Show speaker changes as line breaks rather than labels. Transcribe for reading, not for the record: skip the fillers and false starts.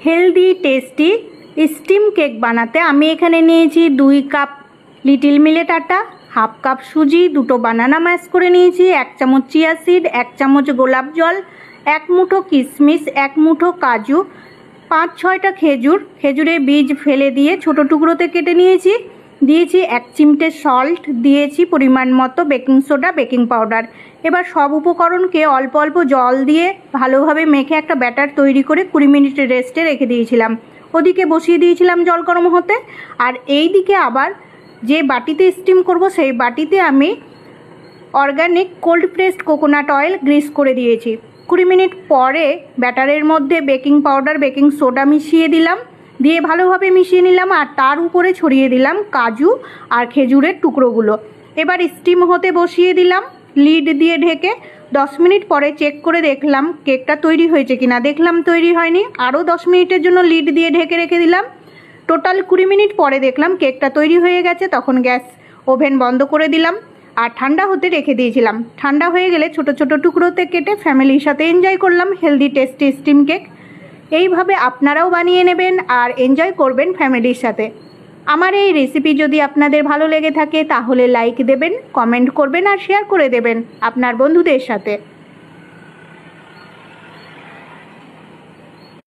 Healthy tasty steam cake বানাতে আমি এখানে নিয়েছি 2 কাপ লিটল মিলেট আটা, হাফ কাপ সুজি, 2টো বানানা ম্যাশ করে নিয়েছি, 1 চামচ চিয়া সিড, 1 চামচ গোলাপ জল, 1 মুঠো কিশমিশ, 1 মুঠো কাজু, 5-6টা খেজুরের বীজ ফেলে দিয়ে ছোট টুকরোতে কেটে নিয়েছি, দিয়েছি 1 চিমটে সল্ট, দিয়েছি পরিমাণ মতো বেকিং সোডা, বেকিং পাউডার। এবার সব উপকরণকে অল্প অল্প জল দিয়ে ভালোভাবে মেখে একটা ব্যাটার তৈরি করে 20 মিনিট রেস্টে রেখে দিয়েছিলাম। ওদিকে বসিয়ে দিয়েছিলাম জল গরম হতে। আর এই দিকে আবার যে বাটিতে স্টিম করব সেই বাটিতে আমি organic cold pressed coconut oil grease করে দিয়েছি। 20 মিনিট পরে ব্যাটারের মধ্যে বেকিং পাউডার, বেকিং সোডা মিশিয়ে দিলাম, দিয়ে ভালোভাবে মিশিয়ে নিলাম আর তার উপরে ছড়িয়ে দিলাম কাজু আর খেজুরের টুকরোগুলো। এবার স্টিম হতে বসিয়ে দিলাম লিড দিয়ে ঢেকে। 10 মিনিট পরে চেক করে দেখলাম কেকটা তৈরি হয়েছে কিনা। দেখলাম তৈরি হয়নি, আরও 10 মিনিটের জন্য লিড দিয়ে ঢেকে রেখে দিলাম। টোটাল 20 মিনিট পরে দেখলাম কেকটা তৈরি হয়ে গেছে। তখন গ্যাস ওভেন বন্ধ করে দিলাম আর ঠান্ডা হতে রেখে দিয়েছিলাম। ঠান্ডা হয়ে গেলে ছোট ছোট টুকরোতে কেটে ফ্যামিলির সাথে এনজয় করলাম হেলদি টেস্টি স্টিম কেক। এইভাবে আপনারাও বানিয়ে নেবেন আর এনজয় করবেন ফ্যামিলির সাথে। আমার এই রেসিপি যদি আপনাদের ভালো লেগে থাকে তাহলে লাইক দেবেন, কমেন্ট করবেন আর শেয়ার করে দেবেন আপনার বন্ধুদের সাথে।